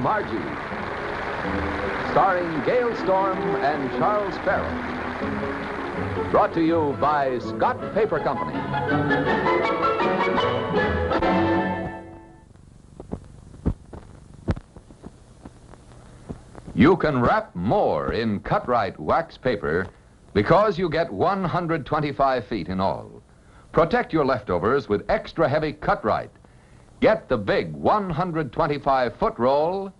Margie. Starring Gale Storm and Charles Farrell. Brought to you by Scott Paper Company. You can wrap more in cut-right wax paper because you get 125 feet in all. Protect your leftovers with extra heavy cut-right. Get the big 125-foot roll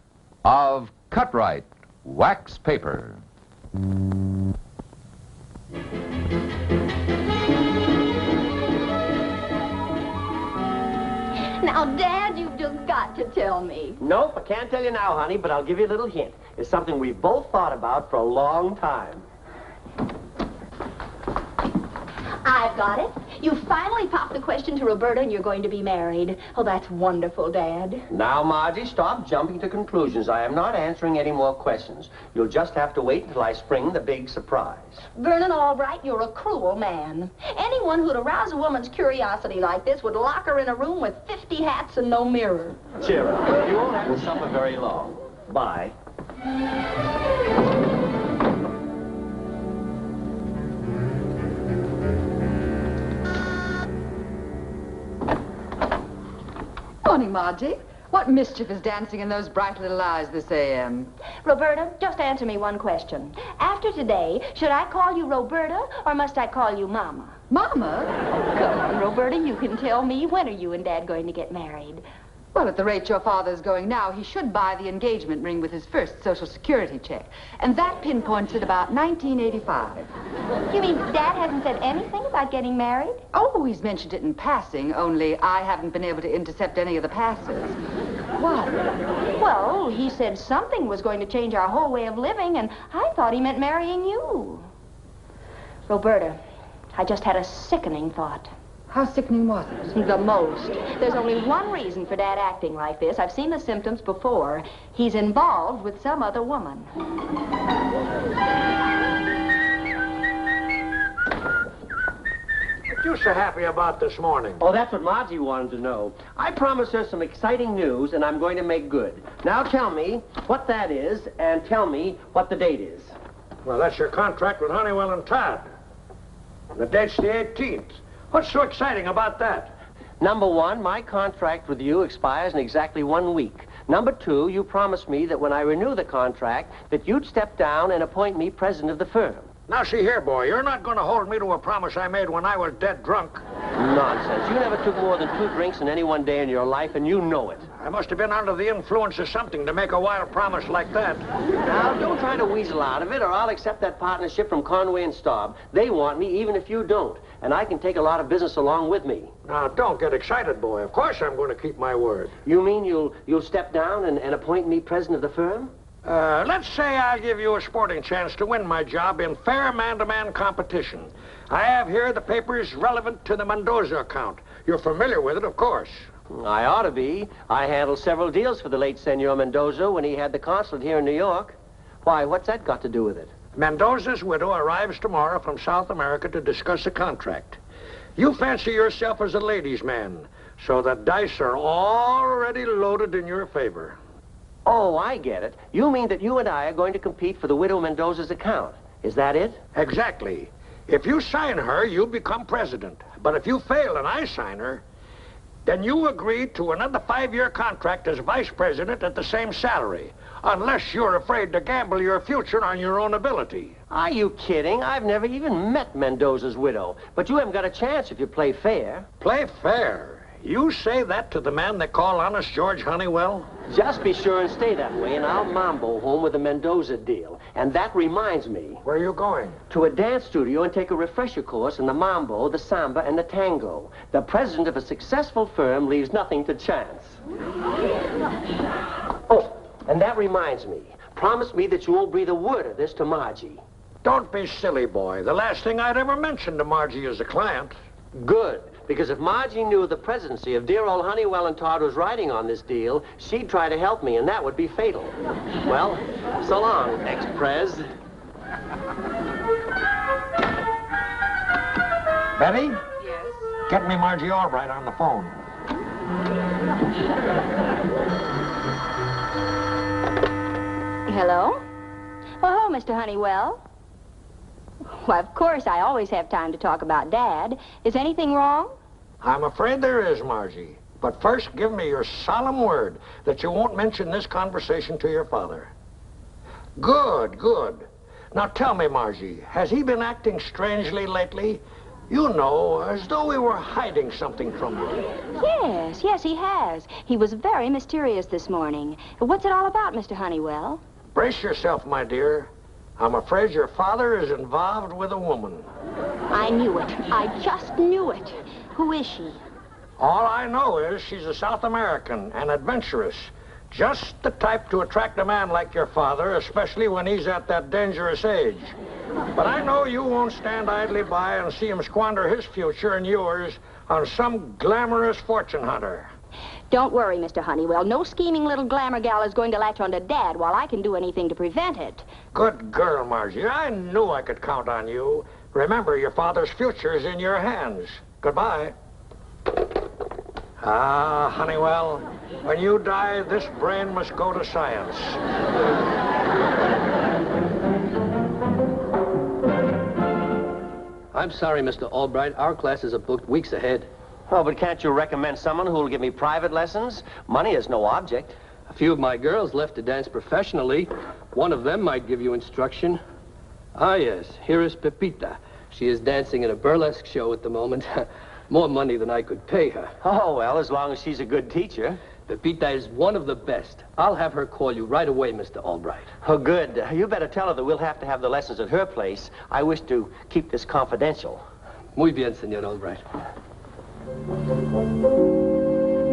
of cut-right wax paper. Now, Dad, you've just got to tell me. Nope, I can't tell you now, honey, but I'll give you a little hint. It's something we've both thought about for a long time. I've got it. You finally popped the question to Roberta and you're going to be married. Oh, that's wonderful, Dad. Now, Margie, stop jumping to conclusions. I am not answering any more questions. You'll just have to wait until I spring the big surprise. Vernon Albright, you're a cruel man. Anyone who'd arouse a woman's curiosity like this would lock her in a room with 50 hats and no mirror. Cheer up. You won't have to suffer very long. Bye. Morning, Margie. What mischief is dancing in those bright little eyes this a.m.? Roberta, just answer me one question. After today, should I call you Roberta or must I call you Mama? Mama? Come on, Roberta, you can tell me. When are you and Dad going to get married? Well, at the rate your father's going now, he should buy the engagement ring with his first Social Security check. And that pinpoints it about 1985. You mean Dad hasn't said anything about getting married? Oh, he's mentioned it in passing, only I haven't been able to intercept any of the passes. What? Well, he said something was going to change our whole way of living, and I thought he meant marrying you. Roberta, I just had a sickening thought. How sickening was it? The most. There's only one reason for Dad acting like this. I've seen the symptoms before. He's involved with some other woman. What you so happy about this morning? Oh, that's what Margie wanted to know. I promised her some exciting news, and I'm going to make good. Now tell me what that is, and tell me what the date is. Well, that's your contract with Honeywell and Todd. The date's the 18th. What's so exciting about that? Number one, my contract with you expires in exactly 1 week. Number two, you promised me that when I renew the contract, that you'd step down and appoint me president of the firm. Now, see here, boy, you're not going to hold me to a promise I made when I was dead drunk. Nonsense. You never took more than 2 drinks in any one day in your life, and you know it. I must have been under the influence of something to make a wild promise like that. Now, don't try to weasel out of it, or I'll accept that partnership from Conway and Staub. They want me, even if you don't. And I can take a lot of business along with me. Now, don't get excited, boy. Of course I'm going to keep my word. You mean you'll step down and appoint me president of the firm? Let's say I'll give you a sporting chance to win my job in fair man-to-man competition. I have here the papers relevant to the Mendoza account. You're familiar with it, of course. I ought to be. I handled several deals for the late Senor Mendoza when he had the consulate here in New York. Why, what's that got to do with it? Mendoza's widow arrives tomorrow from South America to discuss a contract. You fancy yourself as a ladies' man, so the dice are already loaded in your favor. Oh, I get it. You mean that you and I are going to compete for the widow Mendoza's account. Is that it? Exactly. If you sign her, you become president. But if you fail and I sign her, then you agree to another 5-year contract as vice president at the same salary, unless you're afraid to gamble your future on your own ability. Are you kidding? I've never even met Mendoza's widow. But you haven't got a chance if you play fair. Play fair? You say that to the man they call Honest George Honeywell? Just be sure and stay that way, and I'll Mambo home with the Mendoza deal. And that reminds me. Where are you going? To a dance studio and take a refresher course in the Mambo, the Samba, and the Tango. The president of a successful firm leaves nothing to chance. Oh, and that reminds me. Promise me that you won't breathe a word of this to Margie. Don't be silly, boy. The last thing I'd ever mention to Margie is a client. Good. Because if Margie knew the presidency of dear old Honeywell and Todd was riding on this deal, she'd try to help me, and that would be fatal. Well, so long, ex-Prez. Betty? Yes? Get me Margie Albright on the phone. Hello? Oh, Mr. Honeywell. Why, of course, I always have time to talk about Dad. Is anything wrong? I'm afraid there is, Margie. But first, give me your solemn word that you won't mention this conversation to your father. Good, good. Now tell me, Margie, has he been acting strangely lately? You know, as though we were hiding something from you. Yes, he has. He was very mysterious this morning. What's it all about, Mr. Honeywell? Brace yourself, my dear. I'm afraid your father is involved with a woman. I knew it. I just knew it. Who is she? All I know is she's a South American and adventurous. Just the type to attract a man like your father, especially when he's at that dangerous age. But I know you won't stand idly by and see him squander his future and yours on some glamorous fortune hunter. Don't worry, Mr. Honeywell. No scheming little glamour gal is going to latch onto Dad while I can do anything to prevent it. Good girl, Margie. I knew I could count on you. Remember, your father's future's in your hands. Goodbye. Ah, Honeywell, when you die, this brain must go to science. I'm sorry, Mr. Albright. Our classes are booked weeks ahead. Oh, but can't you recommend someone who will give me private lessons? Money is no object. A few of my girls left to dance professionally. One of them might give you instruction. Ah, yes. Here is Pepita. She is dancing in a burlesque show at the moment. More money than I could pay her. Oh, well, as long as she's a good teacher. Pepita is one of the best. I'll have her call you right away, Mr. Albright. Oh, good. You better tell her that we'll have to have the lessons at her place. I wish to keep this confidential. Muy bien, Senor Albright.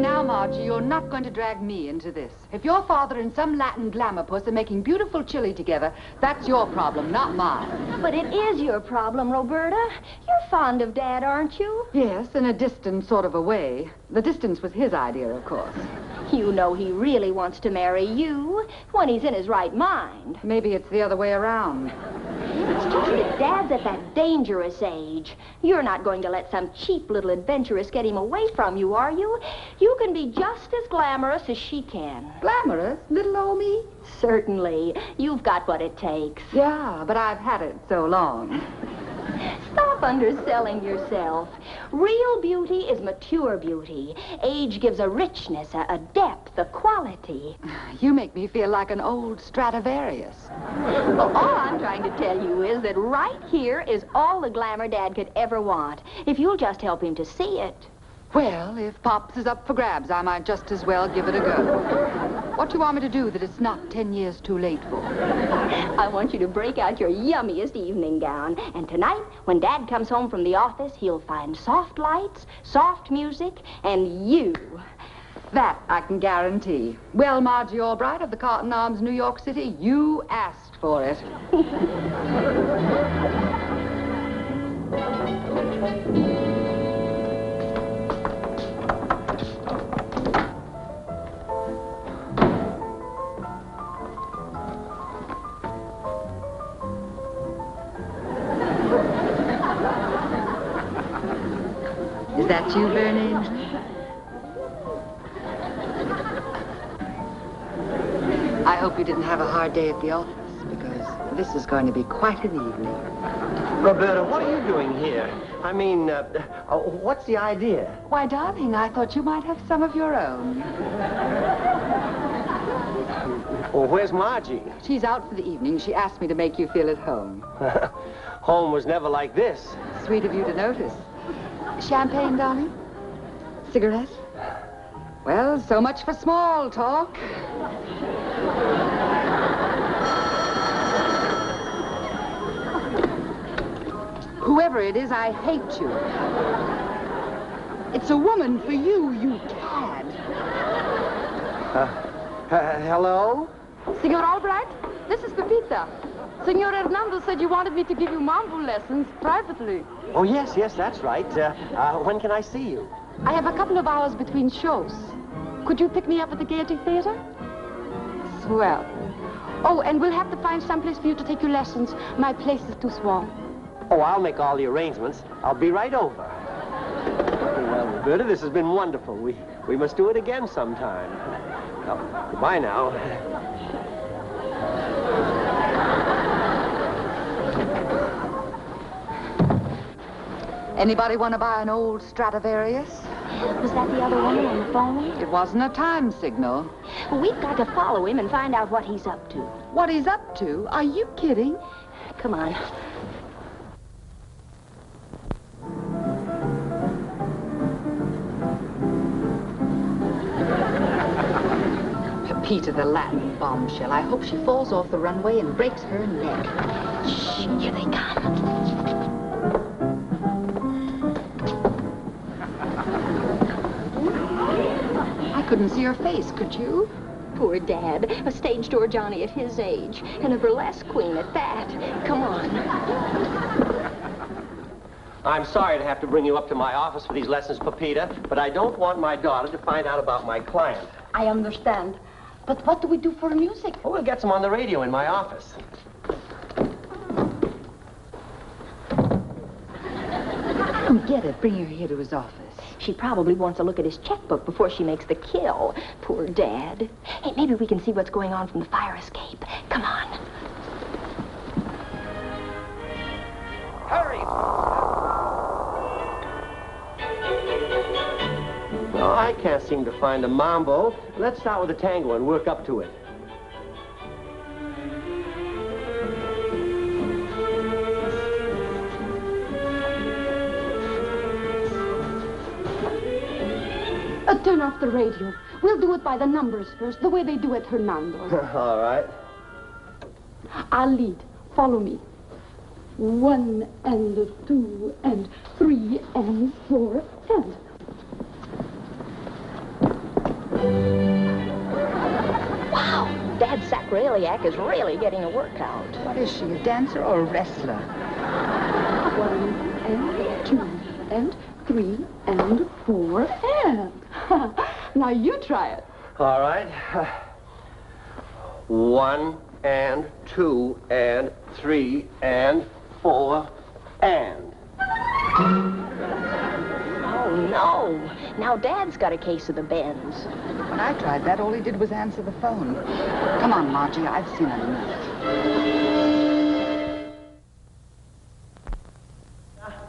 Now, Margie, you're not going to drag me into this. If your father and some Latin glamour puss are making beautiful chili together, that's your problem, not mine. But it is your problem, Roberta. You're fond of Dad, aren't you? Yes, in a distant sort of a way. The distance was his idea, of course. You know he really wants to marry you when he's in his right mind. Maybe it's the other way around. It's just that Dad's at that dangerous age. You're not going to let some cheap little adventuress get him away from you, are you? You can be just as glamorous as she can. Glamorous? Little old me? Certainly. You've got what it takes. Yeah, but I've had it so long. Stop underselling yourself. Real beauty is mature beauty. Age gives a richness, a depth, a quality. You make me feel like an old Stradivarius. Well, all I'm trying to tell you is that right here is all the glamour Dad could ever want, if you'll just help him to see it. Well, if Pops is up for grabs, I might just as well give it a go. What do you want me to do that it's not 10 years too late for? I want you to break out your yummiest evening gown. And tonight, when Dad comes home from the office, he'll find soft lights, soft music, and you. That I can guarantee. Well, Margie Albright of the Cotton Arms, New York City, you asked for it. Is that you, Vern Angel? I hope you didn't have a hard day at the office, because this is going to be quite an evening. Roberta, what are you doing here? I mean, what's the idea? Why, darling, I thought you might have some of your own. Well, where's Margie? She's out for the evening. She asked me to make you feel at home. Home was never like this. Sweet of you to notice. Champagne, darling? Cigarette? Well, so much for small talk. Whoever it is, I hate you. It's a woman for you, you cad. Hello? Senor Albright, this is Pepita. Senor Hernando said you wanted me to give you Mambo lessons privately. Oh, yes, that's right. When can I see you? I have a couple of hours between shows. Could you pick me up at the Gaiety Theater? Swell. Oh, and we'll have to find someplace for you to take your lessons. My place is too small. Oh, I'll make all the arrangements. I'll be right over. Well, Roberta, this has been wonderful. We must do it again sometime. Goodbye now. Anybody want to buy an old Stradivarius? Was that the other woman on the phone? It wasn't a time signal. Well, we've got to follow him and find out what he's up to. What he's up to? Are you kidding? Come on. Pepita, the Latin bombshell. I hope she falls off the runway and breaks her neck. Shh, here they come. I couldn't see her face, could you? Poor Dad. A stage door Johnny at his age. And a burlesque queen at that. Come on. I'm sorry to have to bring you up to my office for these lessons, Pepita, but I don't want my daughter to find out about my client. I understand. But what do we do for music? Well, we'll get some on the radio in my office. Come get it. Bring her here to his office. She probably wants to look at his checkbook before she makes the kill. Poor Dad. Hey, maybe we can see what's going on from the fire escape. Come on. Hurry! No, I can't seem to find a mambo. Let's start with a tango and work up to it. Turn off the radio. We'll do it by the numbers first, the way they do at Hernando's. All right. I'll lead. Follow me. 1 and 2 and 3 and 4 and... Wow, Dad's sacroiliac is really getting a workout. What is she, a dancer or a wrestler? 1 and 2 and 3 and 4 and... Now you try it. All right. 1 and 2 and 3 and 4 and... Oh, no. Now Dad's got a case of the bends. When I tried that, all he did was answer the phone. Come on, Margie, I've seen enough.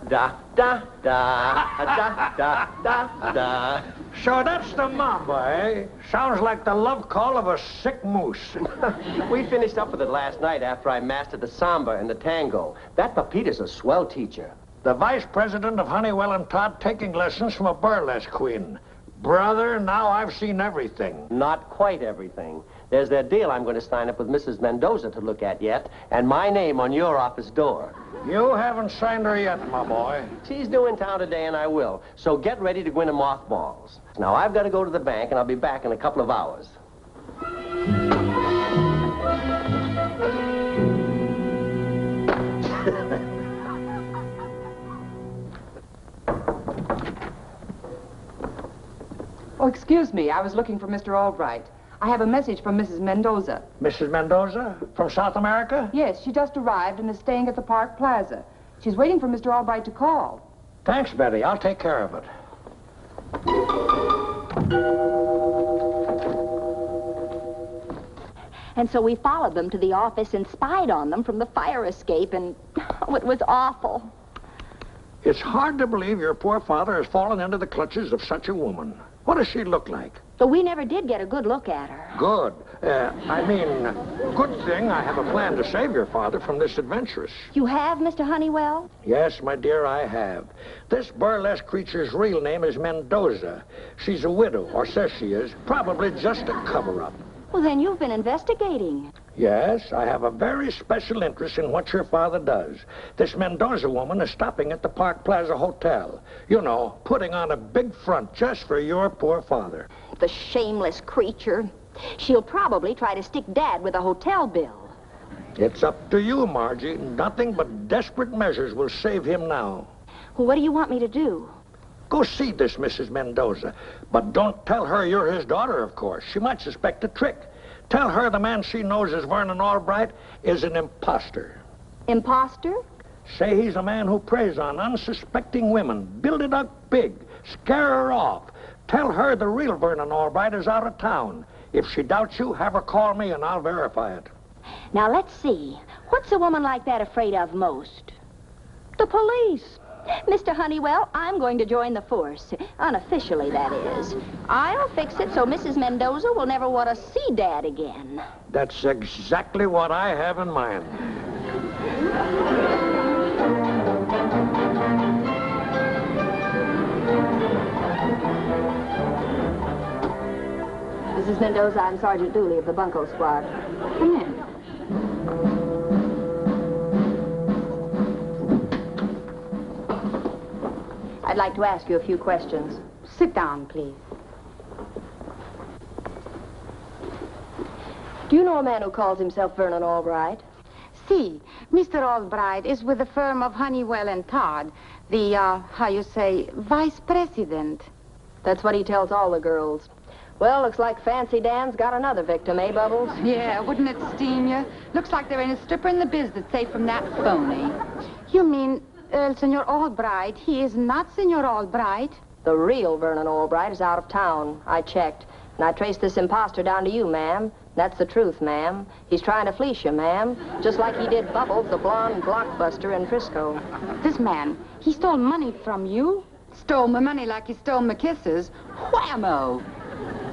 Da, da, da, da, da, da, da. So that's the Mambo, eh? Sounds like the love call of a sick moose. We finished up with it last night after I mastered the samba and the tango. That Pepita's a swell teacher. The vice president of Honeywell and Todd taking lessons from a burlesque queen. Brother, now I've seen everything. Not quite everything. There's that deal I'm going to sign up with Mrs. Mendoza to look at yet, and my name on your office door. You haven't signed her yet, my boy. She's due in town today, and I will. So get ready to go into mothballs. Now, I've got to go to the bank, and I'll be back in a couple of hours. Oh, excuse me. I was looking for Mr. Albright. I have a message from Mrs. Mendoza. Mrs. Mendoza? From South America? Yes, she just arrived and is staying at the Park Plaza. She's waiting for Mr. Albright to call. Thanks, Betty. I'll take care of it. And so we followed them to the office and spied on them from the fire escape, and oh, it was awful. It's hard to believe your poor father has fallen into the clutches of such a woman. What does she look like? But we never did get a good look at her. Good. Good thing I have a plan to save your father from this adventuress. You have, Mr. Honeywell? Yes, my dear, I have. This burlesque creature's real name is Mendoza. She's a widow, or says she is, probably just a cover-up. Well, then you've been investigating. Yes, I have a very special interest in what your father does. This Mendoza woman is stopping at the Park Plaza Hotel. You know, putting on a big front just for your poor father. The shameless creature. She'll probably try to stick Dad with a hotel bill. It's up to you, Margie. Nothing but desperate measures will save him now. Well, what do you want me to do? Go see this Mrs. Mendoza. But don't tell her you're his daughter, of course. She might suspect a trick. Tell her the man she knows as Vernon Albright is an imposter. Imposter? Say he's a man who preys on unsuspecting women. Build it up big. Scare her off. Tell her the real Vernon Albright is out of town. If she doubts you, have her call me and I'll verify it. Now, let's see. What's a woman like that afraid of most? The police. Mr. Honeywell, I'm going to join the force. Unofficially, that is. I'll fix it so Mrs. Mendoza will never want to see Dad again. That's exactly what I have in mind. Mrs. Mendoza, I'm Sergeant Dooley of the Bunco Squad. Come in. I'd like to ask you a few questions. Sit down, please. Do you know a man who calls himself Vernon Albright? See, Mr. Albright is with the firm of Honeywell and Todd, the, how you say, vice president. That's what he tells all the girls. Well, looks like Fancy Dan's got another victim, eh, Bubbles? Yeah, wouldn't it steam you? Looks like there ain't a stripper in the biz that's safe from that phony. You mean, Senor Albright? He is not Senor Albright. The real Vernon Albright is out of town. I checked. And I traced this imposter down to you, ma'am. That's the truth, ma'am. He's trying to fleece you, ma'am. Just like he did Bubbles, the blonde blockbuster in Frisco. This man, he stole money from you? Stole my money like he stole my kisses. Whammo!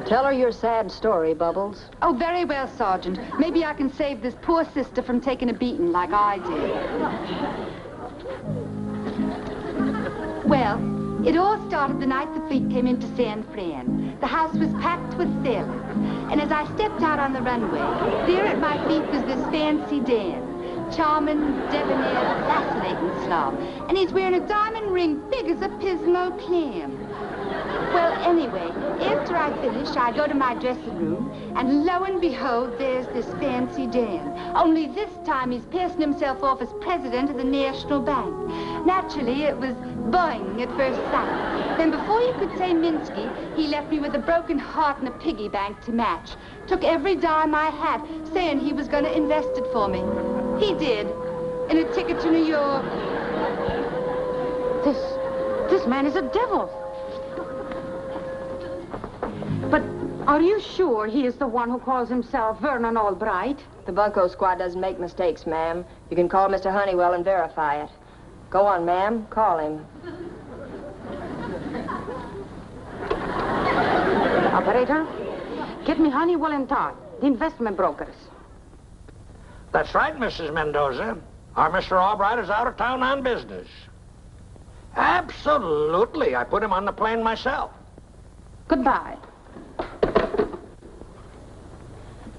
Tell her your sad story, Bubbles. Oh, very well, Sergeant. Maybe I can save this poor sister from taking a beating like I did. Well, it all started the night the fleet came into San Fran. The house was packed with sailors. And as I stepped out on the runway, there at my feet was this Fancy Dan. Charming, debonair, fascinating slob. And he's wearing a diamond ring big as a Pismo clam. Well, anyway, after I finish, I go to my dressing room, and lo and behold, there's this Fancy Dan. Only this time he's passing himself off as president of the National Bank. Naturally, it was boing at first sight. Then before you could say Minsky, he left me with a broken heart and a piggy bank to match. Took every dime I had, saying he was going to invest it for me. He did, in a ticket to New York. This man is a devil. But are you sure he is the one who calls himself Vernon Albright? The Bunco Squad doesn't make mistakes, ma'am. You can call Mr. Honeywell and verify it. Go on, ma'am. Call him. Operator, get me Honeywell and Todd, the investment brokers. That's right, Mrs. Mendoza. Our Mr. Albright is out of town on business. Absolutely. I put him on the plane myself. Goodbye.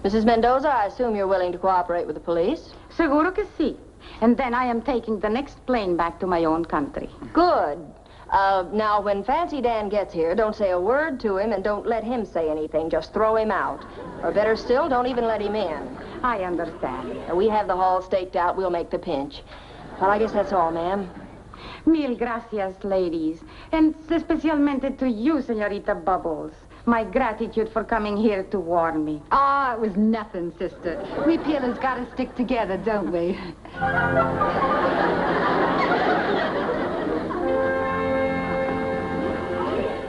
Mrs. Mendoza, I assume you're willing to cooperate with the police? Seguro que sí. And then I am taking the next plane back to my own country. Good. Now, when Fancy Dan gets here, don't say a word to him and don't let him say anything. Just throw him out. Or better still, don't even let him in. I understand. We have the hall staked out. We'll make the pinch. Well, I guess that's all, ma'am. Mil gracias, ladies. And especialmente to you, Senorita Bubbles. My gratitude for coming here to warn me. Ah, it was nothing, sister. We peelers gotta stick together, don't we?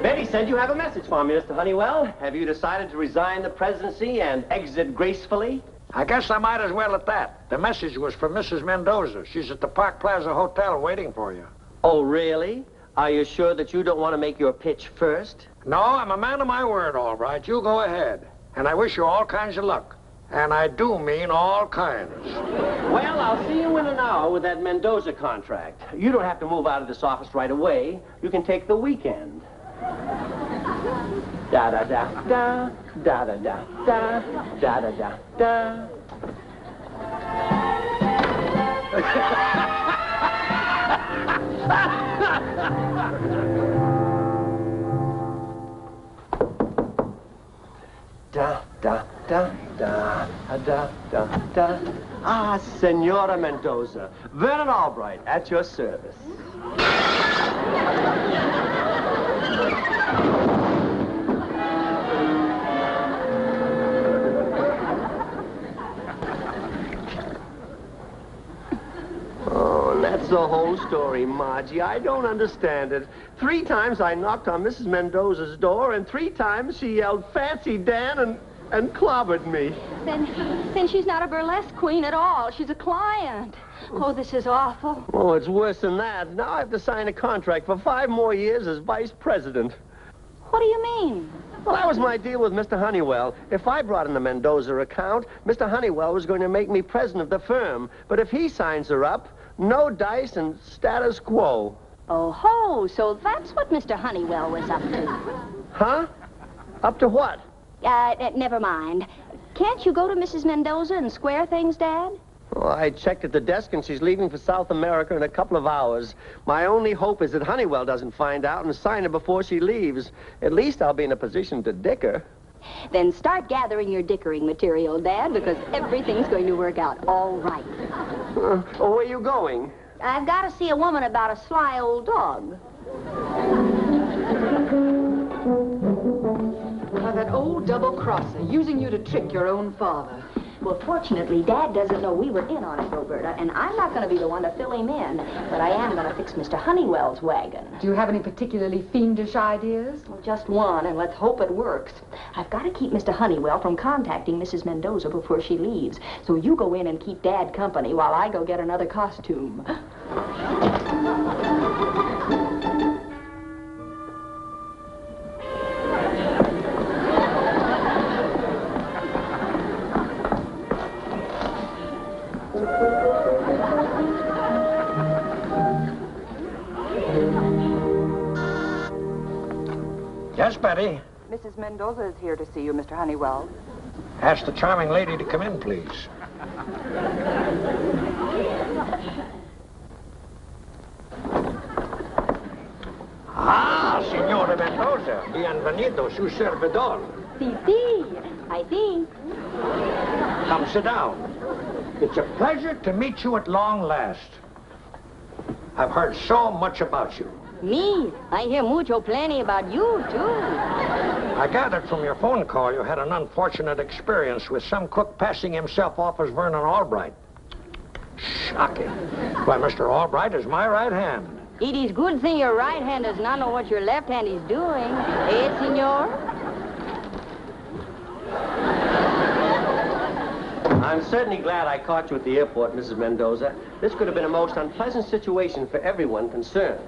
Betty said you have a message for me, Mr. Honeywell. Have you decided to resign the presidency and exit gracefully? I guess I might as well at that. The message was from Mrs. Mendoza. She's at the Park Plaza Hotel waiting for you. Oh, really? Are you sure that you don't want to make your pitch first? No, I'm a man of my word, all right. You go ahead. And I wish you all kinds of luck. And I do mean all kinds. Well, I'll see you in an hour with that Mendoza contract. You don't have to move out of this office right away. You can take the weekend. Da-da-da-da, da-da-da-da, da-da-da-da. Da, da, da, da, da, da, da. Ah, Senora Mendoza. Vernon Albright, at your service. Oh, and that's the whole story, Margie. I don't understand it. 3 times I knocked on Mrs. Mendoza's door, and 3 times she yelled, "Fancy Dan," and and clobbered me. Then she's not a burlesque queen at all. She's a client. Oh, this is awful. Oh, it's worse than that. Now I have to sign a contract for 5 more years as vice president. What do you mean? Well, that was my deal with Mr. Honeywell. If I brought in the Mendoza account, Mr. Honeywell was going to make me president of the firm. But if he signs her up, no dice and status quo. Oh, ho, so that's what Mr. Honeywell was up to. Huh? Up to what? Never mind. Can't you go to Mrs. Mendoza and square things, Dad? Well, I checked at the desk, and she's leaving for South America in a couple of hours. My only hope is that Honeywell doesn't find out and sign her before she leaves. At least I'll be in a position to dick her. Then start gathering your dickering material, Dad, because everything's going to work out all right. Where are you going? I've got to see a woman about a sly old dog. Now, that old double-crosser, using you to trick your own father. Well, fortunately, Dad doesn't know we were in on it, Roberta, and I'm not going to be the one to fill him in. But I am going to fix Mr. Honeywell's wagon. Do you have any particularly fiendish ideas? Well, just one, and let's hope it works. I've got to keep Mr. Honeywell from contacting Mrs. Mendoza before she leaves. So you go in and keep Dad company while I go get another costume. Yes, Betty? Mrs. Mendoza is here to see you, Mr. Honeywell. Ask the charming lady to come in, please. Ah, Signora Mendoza. Bienvenido, su servidor. Si, I think. Come sit down. It's a pleasure to meet you at long last. I've heard so much about you. Me? I hear mucho plenty about you, too. I gathered from your phone call you had an unfortunate experience with some cook passing himself off as Vernon Albright. Shocking. Why, Mr. Albright is my right hand. It is good thing your right hand does not know what your left hand is doing. Eh, senor? I'm certainly glad I caught you at the airport, Mrs. Mendoza. This could have been a most unpleasant situation for everyone concerned.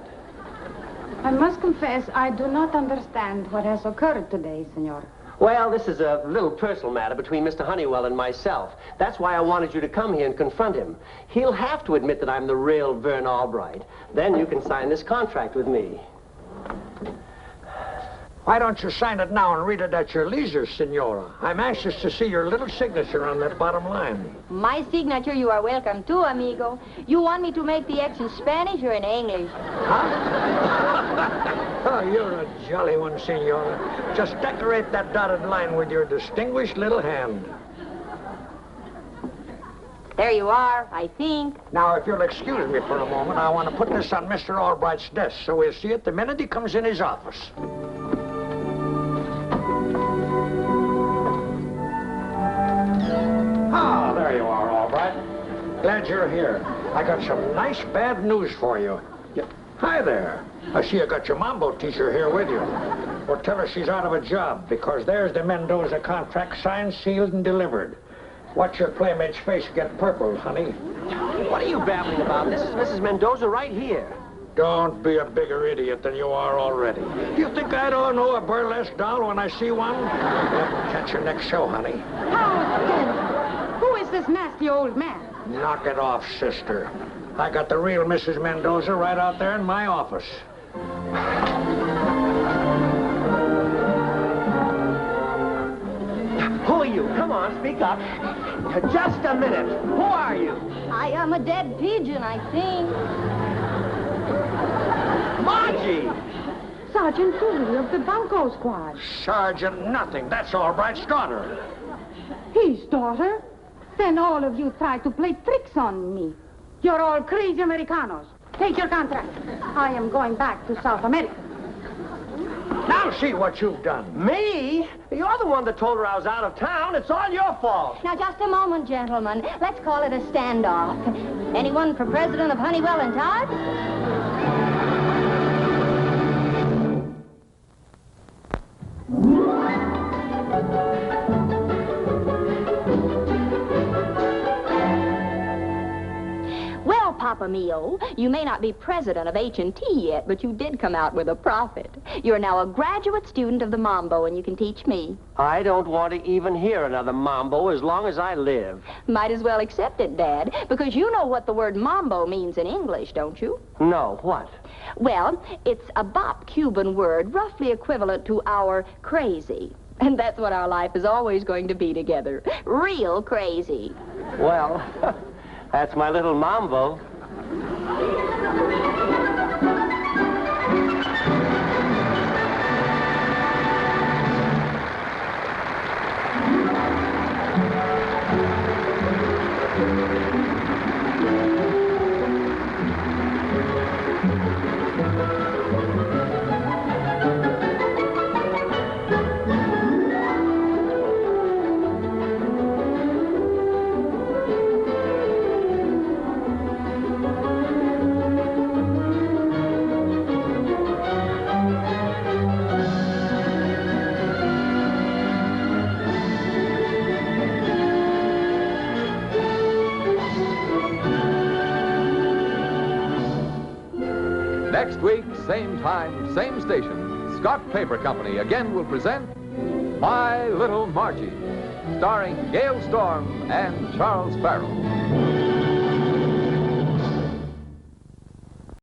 I must confess, I do not understand what has occurred today, senor. Well, this is a little personal matter between Mr. Honeywell and myself. That's why I wanted you to come here and confront him. He'll have to admit that I'm the real Vern Albright. Then you can sign this contract with me. Why don't you sign it now and read it at your leisure, Senora? I'm anxious to see your little signature on that bottom line. My signature you are welcome to, amigo. You want me to make the X in Spanish or in English? Huh? Oh, you're a jolly one, Senora. Just decorate that dotted line with your distinguished little hand. There you are, I think. Now, if you'll excuse me for a moment, I want to put this on Mr. Albright's desk so we'll see it the minute he comes in his office. Ah, there you are, Albright. Glad you're here. I got some nice bad news for you. Hi there. I see you got your Mambo teacher here with you. Well, tell her she's out of a job, because there's the Mendoza contract signed, sealed, and delivered. Watch your playmate's face get purple, honey. What are you babbling about? This is Mrs. Mendoza right here. Don't be a bigger idiot than you are already. Do you think I don't know a burlesque doll when I see one? Catch your next show, honey. Who is this nasty old man? Knock it off, sister. I got the real Mrs. Mendoza right out there in my office. Who are you? Come on, speak up. Just a minute. Who are you? I am a dead pigeon, I think. Margie! Sergeant Willie of the Bunko Squad. Sergeant nothing. That's Albright's daughter. His daughter? Then all of you try to play tricks on me. You're all crazy Americanos. Take your contract. I am going back to South America. Now see what you've done. Me? You're the one that told her I was out of town. It's all your fault. Now, just a moment, gentlemen. Let's call it a standoff. Anyone for president of Honeywell and Todd? Papa Mio. You may not be president of H&T yet, but you did come out with a profit. You're now a graduate student of the Mambo, and you can teach me. I don't want to even hear another Mambo as long as I live. Might as well accept it, Dad, because you know what the word Mambo means in English, don't you? No, what? Well, it's a bop Cuban word, roughly equivalent to our crazy. And that's what our life is always going to be together. Real crazy. Well, that's my little Mambo. Next week, same time, same station, Scott Paper Company again will present My Little Margie, starring Gale Storm and Charles Farrell.